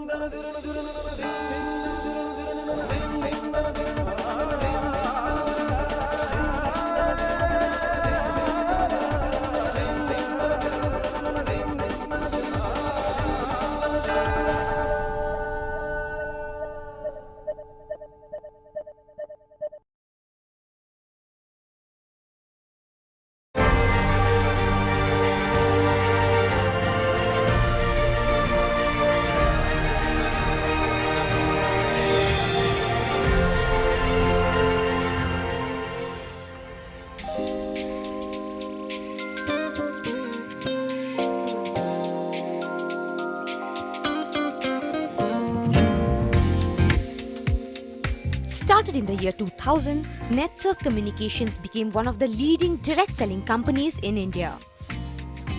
Started in the year 2000, NetSurf Communications became one of the leading direct selling companies in India.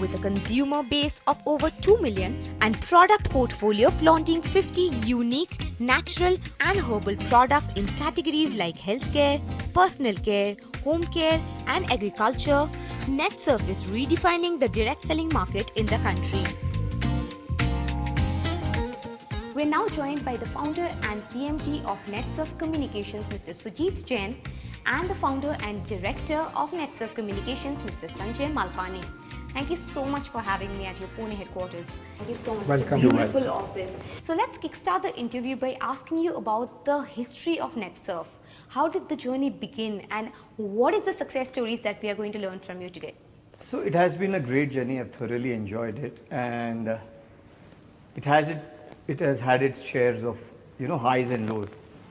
With a consumer base of over 2 million and product portfolio flaunting 50 unique, natural and herbal products in categories like healthcare, personal care, home care and agriculture, NetSurf is redefining the direct selling market in the country. We're now joined by the founder and CMD of NetSurf Communications, Mr. Sujit Jain, and the founder and director of NetSurf Communications, Mr. Sanjay Malpani. Thank you so much for having me at your Pune headquarters. Thank you so much. Welcome. It's a beautiful office. So let's kickstart the interview by asking you about the history of NetSurf. How did the journey begin and what is the success stories that we are going to learn from you today? So it has been a great journey. I've thoroughly enjoyed it, and it has had its shares of highs and lows.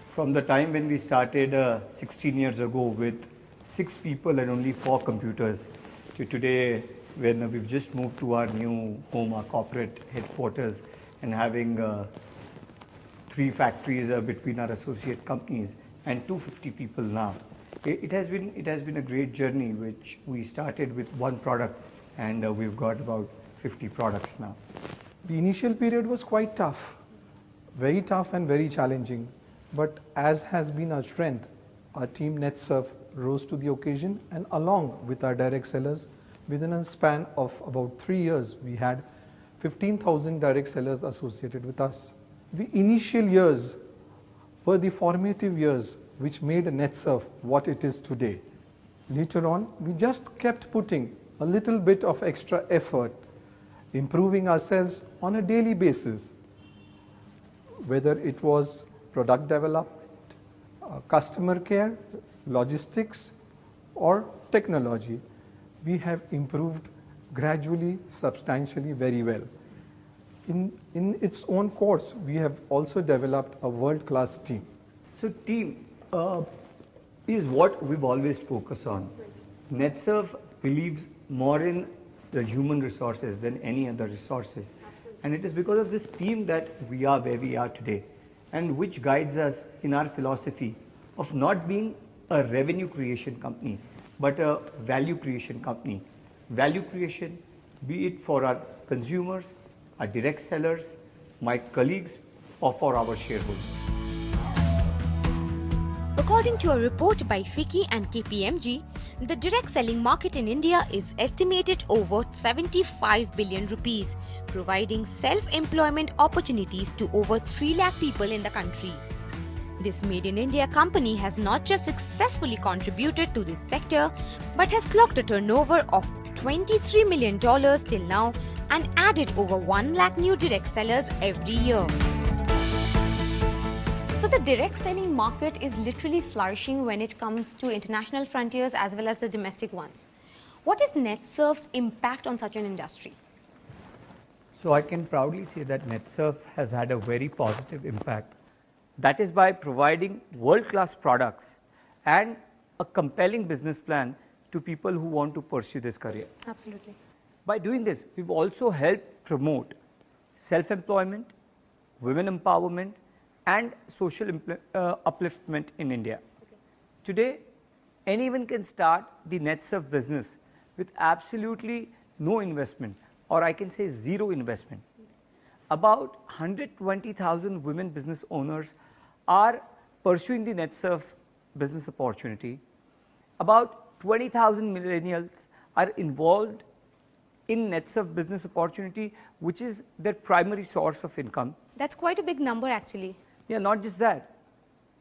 From the time when we started 16 years ago with 6 people and only 4 computers, to today when we've just moved to our new home, our corporate headquarters, and having 3 factories between our associate companies and 250 people now. It has been a great journey, which we started with 1 product and we've got about 50 products now. The initial period was quite tough, very tough and very challenging. But as has been our strength, our team NetSurf rose to the occasion, and along with our direct sellers, within a span of about 3 years, we had 15,000 direct sellers associated with us. The initial years were the formative years which made NetSurf what it is today. Later on, we just kept putting a little bit of extra effort, improving ourselves on a daily basis, whether it was product development, customer care, logistics or technology. We have improved gradually, substantially, very well. In its own course, we have also developed a world-class team. So team is what we've always focused on. NetSurf believes more in the human resources than any other resources. And it is because of this team that we are where we are today, and which guides us in our philosophy of not being a revenue creation company, but a value creation company. Value creation, be it for our consumers, our direct sellers, my colleagues, or for our shareholders. According to a report by FICCI and KPMG, the direct selling market in India is estimated over 75 billion rupees, providing self-employment opportunities to over 3 lakh people in the country. This Made in India company has not just successfully contributed to this sector, but has clocked a turnover of $23 million till now and added over 1 lakh new direct sellers every year. So the direct selling market is literally flourishing when it comes to international frontiers as well as the domestic ones. What is NetSurf's impact on such an industry? So I can proudly say that NetSurf has had a very positive impact. That is by providing world-class products and a compelling business plan to people who want to pursue this career. Absolutely. By doing this, we've also helped promote self-employment, women empowerment, and social upliftment in India. Okay. Today, anyone can start the NetSurf business with absolutely no investment, or I can say 0 investment. About 120,000 women business owners are pursuing the NetSurf business opportunity. About 20,000 millennials are involved in NetSurf business opportunity, which is their primary source of income. That's quite a big number actually. Yeah, not just that.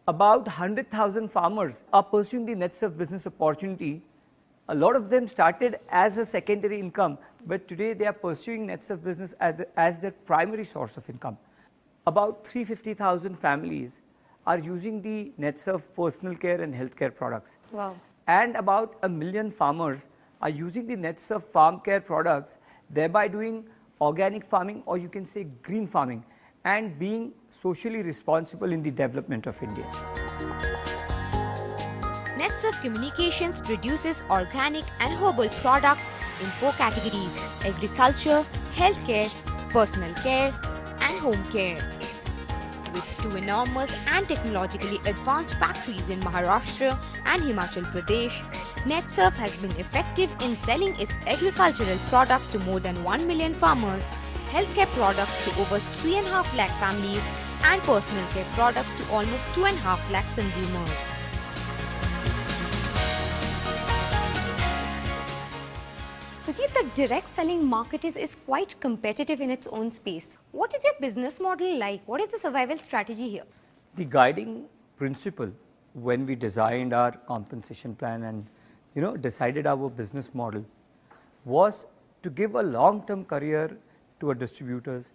About 100,000 farmers are pursuing the NetSurf business opportunity. A lot of them started as a secondary income, but today they are pursuing NetSurf business as their primary source of income. About 350,000 families are using the NetSurf personal care and healthcare products. Wow. And about 1 million farmers are using the NetSurf farm care products, thereby doing organic farming, or you can say green farming, and being socially responsible in the development of India. NetSurf Communications produces organic and herbal products in 4 categories: agriculture, healthcare, personal care and home care. With 2 enormous and technologically advanced factories in Maharashtra and Himachal Pradesh, NetSurf has been effective in selling its agricultural products to more than 1 million farmers, healthcare products to over 3.5 lakh families, and personal care products to almost 2.5 lakh consumers. Sujit, the direct selling market is quite competitive in its own space. What is your business model like? What is the survival strategy here? The guiding principle when we designed our compensation plan and decided our business model was to give a long-term career to our distributors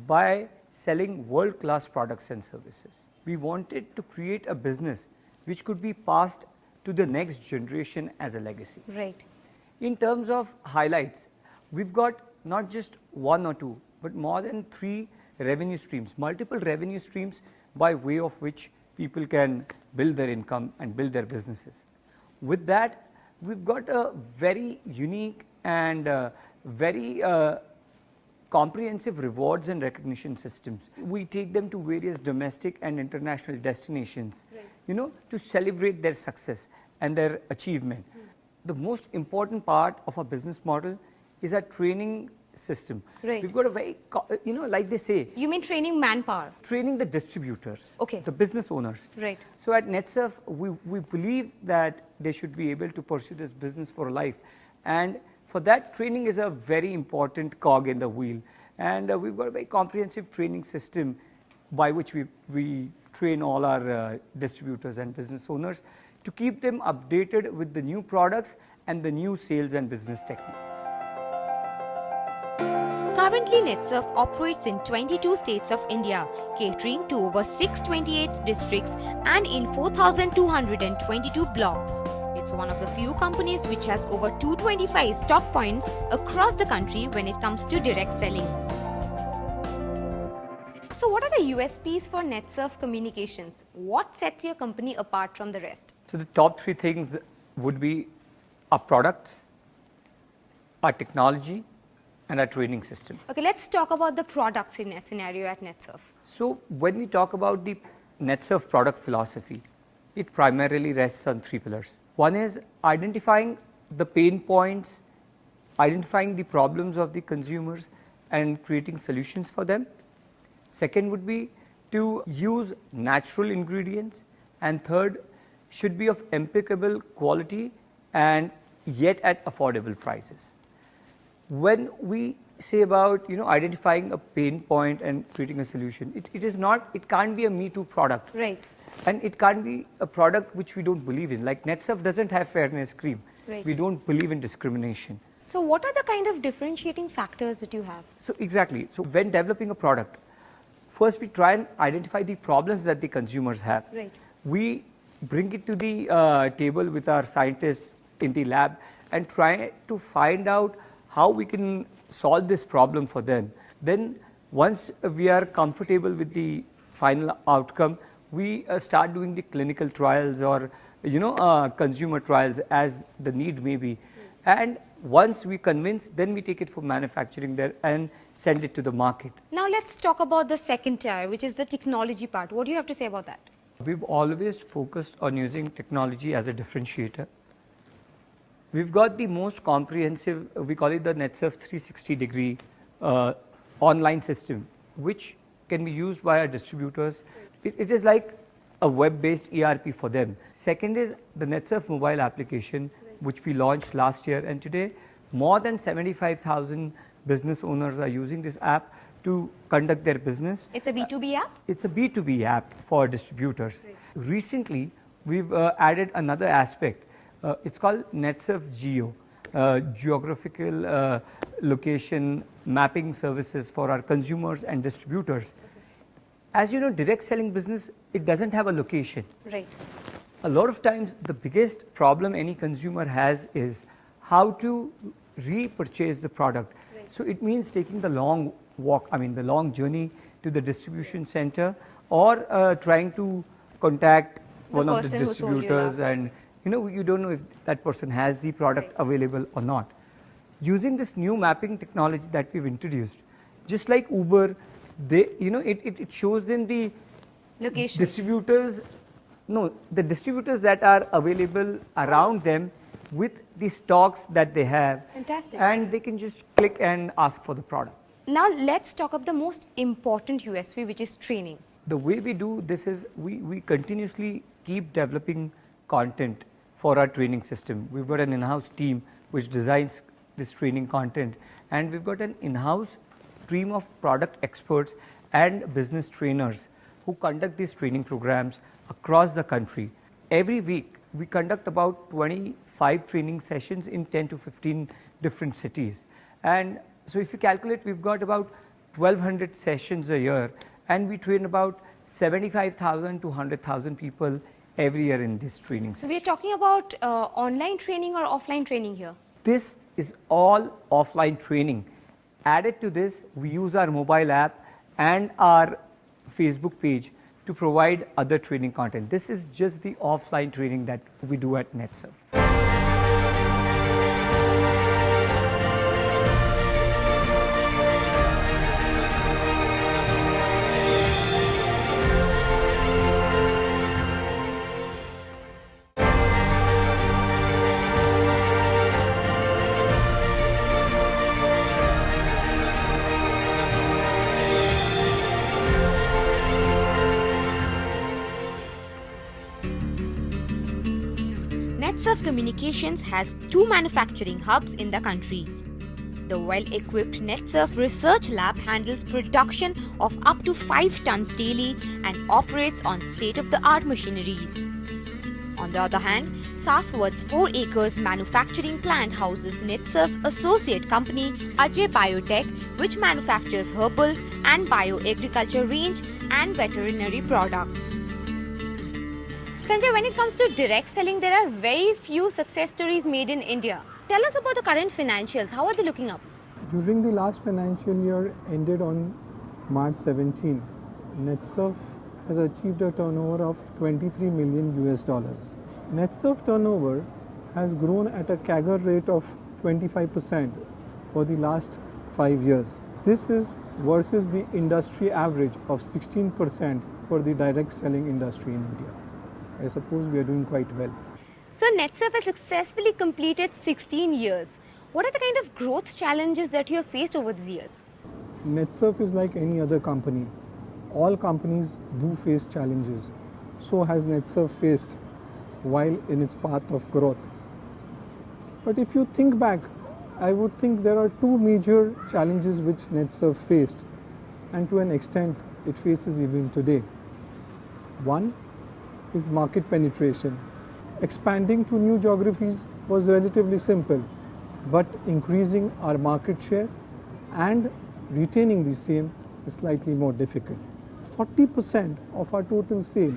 by selling world-class products and services. We wanted to create a business which could be passed to the next generation as a legacy. Right. In terms of highlights, we've got not just 1 or 2, but more than 3 revenue streams, multiple revenue streams by way of which people can build their income and build their businesses. With that, we've got a very unique and very comprehensive rewards and recognition systems. We take them to various domestic and international destinations, to celebrate their success and their achievement. The most important part of our business model is our training system. Right. We've got a very, like they say. You mean training manpower? Training the distributors, Okay. the business owners. Right. So at NetSurf, we believe that they should be able to pursue this business for life. And for that, training is a very important cog in the wheel. And we've got a very comprehensive training system by which we train all our distributors and business owners to keep them updated with the new products and the new sales and business techniques. Currently, NetSurf operates in 22 states of India, catering to over 628 districts and in 4,222 blocks. It's one of the few companies which has over 225 stock points across the country when it comes to direct selling. So what are the USPs for NetSurf Communications? What sets your company apart from the rest? So the top 3 things would be our products, our technology, and our training system. Okay, let's talk about the products in a scenario at NetSurf. So when we talk about the NetSurf product philosophy, it primarily rests on 3 pillars. One is identifying the pain points, identifying the problems of the consumers and creating solutions for them. Second would be to use natural ingredients, and third should be of impeccable quality and yet at affordable prices. When we say about identifying a pain point and creating a solution, it can't be a Me Too product. Right. And it can't be a product which we don't believe in. Like NetSurf doesn't have fairness cream. Right. We don't believe in discrimination. So what are the kind of differentiating factors that you have? So exactly. So when developing a product, first we try and identify the problems that the consumers have. Right. We bring it to the table with our scientists in the lab and try to find out how we can solve this problem for them. Then once we are comfortable with the final outcome, we start doing the clinical trials or consumer trials as the need may be. And once we convince, then we take it for manufacturing there and send it to the market. Now let's talk about the second tier, which is the technology part. What do you have to say about that? We've always focused on using technology as a differentiator. We've got the most comprehensive, we call it the NetSurf 360-degree online system, which can be used by our distributors. It is like a web-based ERP for them. Second is the NetSurf mobile application, which we launched last year, and today More than 75,000 business owners are using this app to conduct their business. It's a B2B app? It's a B2B app for distributors. Right. Recently, we've added another aspect. It's called NetSurf Geo, geographical location mapping services for our consumers and distributors. As you know, direct selling business, it doesn't have a location. Right. A lot of times, the biggest problem any consumer has is how to repurchase the product. Right. So it means taking the long walk, the long journey to the distribution center, or trying to contact one of the distributors, and you don't know if that person has the product available or not. Using this new mapping technology that we've introduced, just like Uber, it shows them the locations. The distributors that are available around them with the stocks that they have. Fantastic. And they can just click and ask for the product. Now let's talk about the most important USP, which is training. The way we do this is we continuously keep developing content for our training system. We've got an in-house team which designs this training content, and we've got an in-house team of product experts and business trainers who conduct these training programs across the country. Every week, we conduct about 25 training sessions in 10 to 15 different cities. And so if you calculate, we've got about 1,200 sessions a year, and we train about 75,000 to 100,000 people every year in this training. So we are talking about online training or offline training here? This is all offline training. Added to this, we use our mobile app and our Facebook page to provide other training content. This is just the offline training that we do at NetSurf. NetSurf Communications has 2 manufacturing hubs in the country. The well-equipped NetSurf Research Lab handles production of up to 5 tons daily and operates on state-of-the-art machineries. On the other hand, Saswat's 4 acres manufacturing plant houses NetSurf's associate company Ajay Biotech, which manufactures herbal and bioagriculture range and veterinary products. Sanjay, when it comes to direct selling, there are very few success stories made in India. Tell us about the current financials. How are they looking up? During the last financial year ended on March 17, NetSurf has achieved a turnover of $23 million. NetSurf turnover has grown at a CAGR rate of 25% for the last 5 years. This is versus the industry average of 16% for the direct selling industry in India. I suppose we are doing quite well. So NetSurf has successfully completed 16 years. What are the kind of growth challenges that you have faced over these years? NetSurf is like any other company. All companies do face challenges. So has NetSurf faced while in its path of growth. But if you think back, I would think there are 2 major challenges which NetSurf faced, and to an extent it faces even today. One is market penetration. Expanding to new geographies was relatively simple, but increasing our market share and retaining the same is slightly more difficult. 40% of our total sale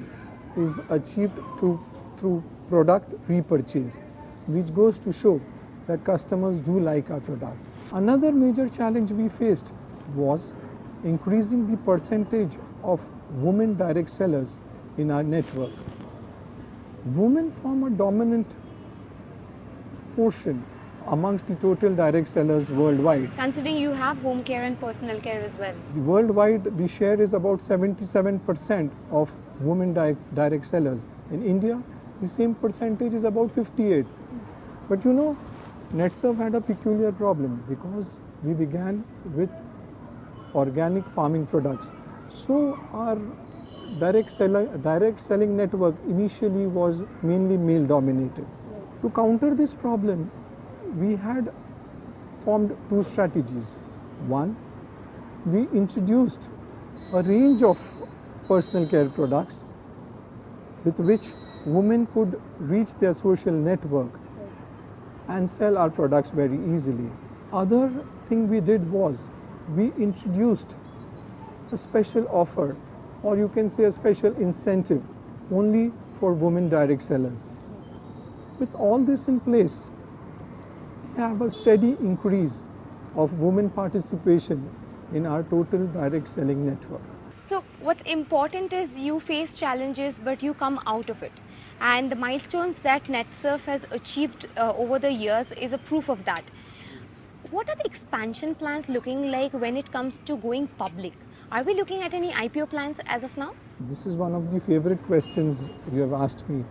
is achieved through product repurchase, which goes to show that customers do like our product. Another major challenge we faced was increasing the percentage of women direct sellers in our network. Women form a dominant portion amongst the total direct sellers worldwide. Considering you have home care and personal care as well. Worldwide, the share is about 77% of women direct sellers. In India, the same percentage is about 58. But you know, NetSurf had a peculiar problem because we began with organic farming products. So our direct selling network initially was mainly male dominated. To counter this problem, we had formed two strategies. One, we introduced a range of personal care products with which women could reach their social network and sell our products very easily. Other thing we did was we introduced a special offer, or you can say a special incentive only for women direct sellers. With all this in place, we have a steady increase of women participation in our total direct selling network. So what's important is you face challenges but you come out of it, and the milestones that NetSurf has achieved over the years is a proof of that. What are the expansion plans looking like when it comes to going public? Are we looking at any IPO plans as of now? This is one of the favorite questions you have asked me.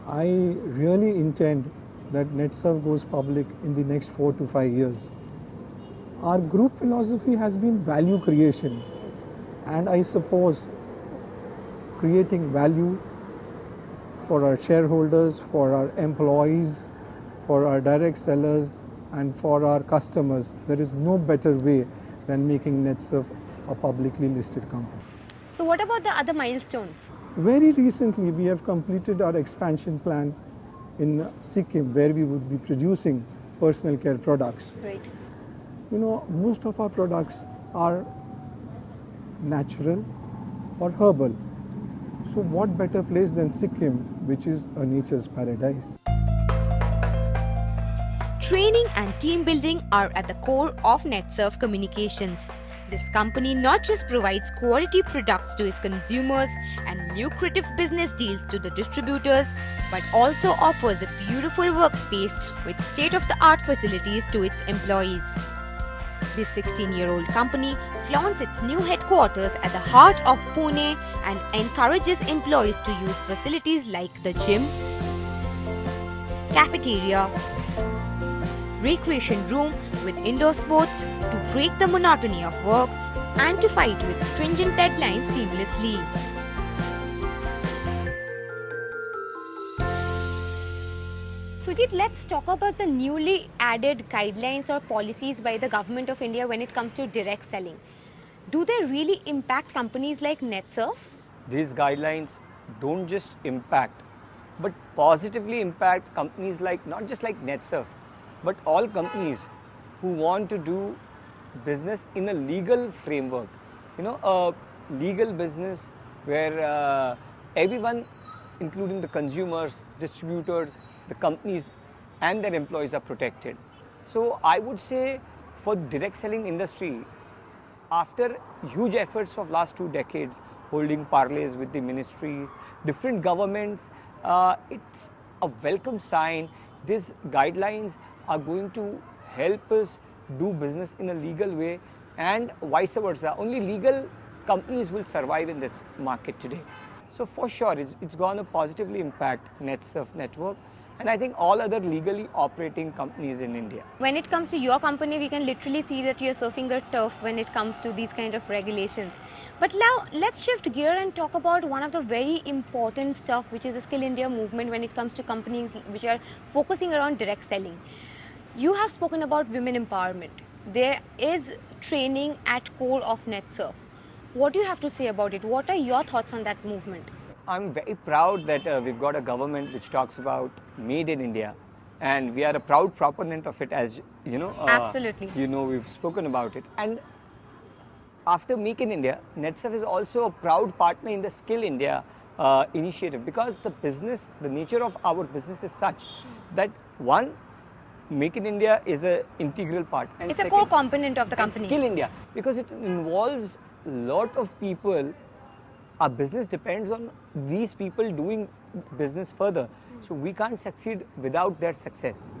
I really intend that NetSurf goes public in the next 4 to 5 years. Our group philosophy has been value creation, and I suppose creating value for our shareholders, for our employees, for our direct sellers, and for our customers. There is no better way than making NetSurf a publicly listed company. So what about the other milestones? Very recently, we have completed our expansion plan in Sikkim, where we would be producing personal care products. Right. You know, most of our products are natural or herbal. So what better place than Sikkim, which is a nature's paradise. Training and team building are at the core of NetSurf Communications. This company not just provides quality products to its consumers and lucrative business deals to the distributors, but also offers a beautiful workspace with state-of-the-art facilities to its employees. This 16-year-old company flaunts its new headquarters at the heart of Pune and encourages employees to use facilities like the gym, cafeteria, recreation room with indoor sports to break the monotony of work and to fight with stringent deadlines seamlessly. Sujit, let's talk about the newly added guidelines or policies by the Government of India when it comes to direct selling. Do they really impact companies like NetSurf? These guidelines don't just impact, but positively impact companies like, not just like NetSurf, but all companies who want to do business in a legal framework. You know, a legal business where everyone, including the consumers, distributors, the companies and their employees are protected. So I would say for direct selling industry, after huge efforts of last 2 decades, holding parleys with the ministry, different governments, it's a welcome sign. These guidelines are going to help us do business in a legal way, and vice versa. Only legal companies will survive in this market today. So for sure, it's going to positively impact NetSurf network, and I think all other legally operating companies in India. When it comes to your company, we can literally see that you're surfing the turf when it comes to these kind of regulations. But now let's shift gear and talk about one of the very important stuff, which is the Skill India movement when it comes to companies which are focusing around direct selling. You have spoken about women empowerment. There is training at core of NetSurf. What do you have to say about it? What are your thoughts on that movement? I'm very proud that we've got a government which talks about Made in India, and we are a proud proponent of it, as you know. Absolutely. You know, we've spoken about it. And after Make in India, NetSurf is also a proud partner in the Skill India initiative, because the nature of our business is such that one, Make in India is an integral part. And it's a core component of the company. Skill India, because it involves a lot of people. Our business depends on these people doing business further. So we can't succeed without their success.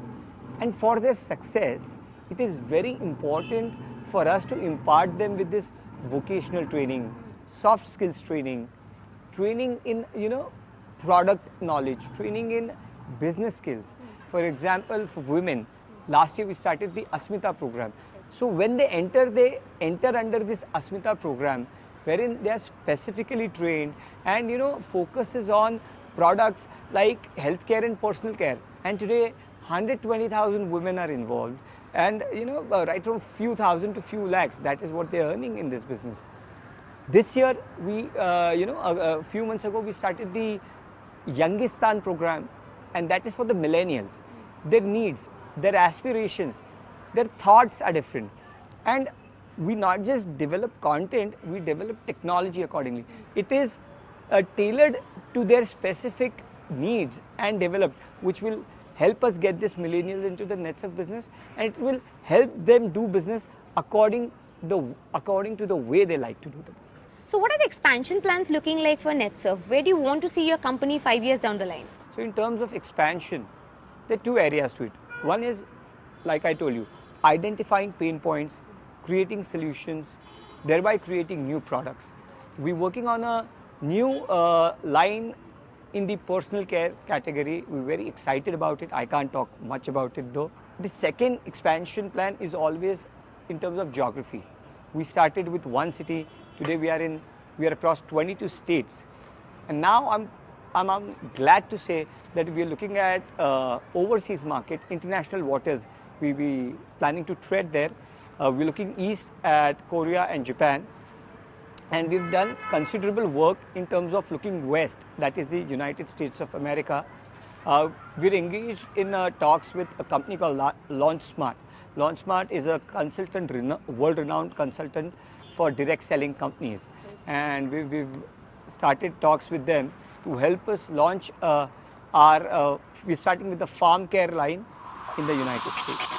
And for their success, it is very important for us to impart them with this vocational training, soft skills training, training in, product knowledge, training in business skills. For example, for women, last year we started the Asmita program. So when they enter under this Asmita program, wherein they are specifically trained and focuses on products like healthcare and personal care. And today 120,000 women are involved, And right from few thousand to few lakhs, that is what they're earning in this business. This year, a few months ago, we started the Youngistan program, and that is for the millennials. Their needs, their aspirations, their thoughts are different. And we not just develop content, we develop technology accordingly. It is tailored to their specific needs and developed, which will help us get this millennials into the NetSurf business, and it will help them do business according to the way they like to do the business. So what are the expansion plans looking like for NetSurf? Where do you want to see your company 5 years down the line? So in terms of expansion, there are two areas to it. One is, like I told you, identifying pain points, creating solutions, thereby creating new products. We're working on a new line in the personal care category. We're very excited about it. I can't talk much about it though. The second expansion plan is always in terms of geography. We started with one city. Today we are across 22 states, and now I'm glad to say that we are looking at overseas market, international waters. We planning to tread there. We're looking east at Korea and Japan, and we've done considerable work in terms of looking west, that is the United States of America. We're engaged in talks with a company called LaunchSmart. LaunchSmart is a consultant, world-renowned consultant for direct selling companies, and we've started talks with them to help us launch we're starting with the farm care line in the United States.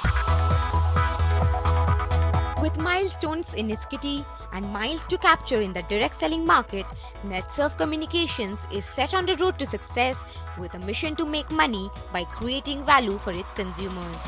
With milestones in its kitty and miles to capture in the direct selling market, NetSurf Communications is set on the road to success with a mission to make money by creating value for its consumers.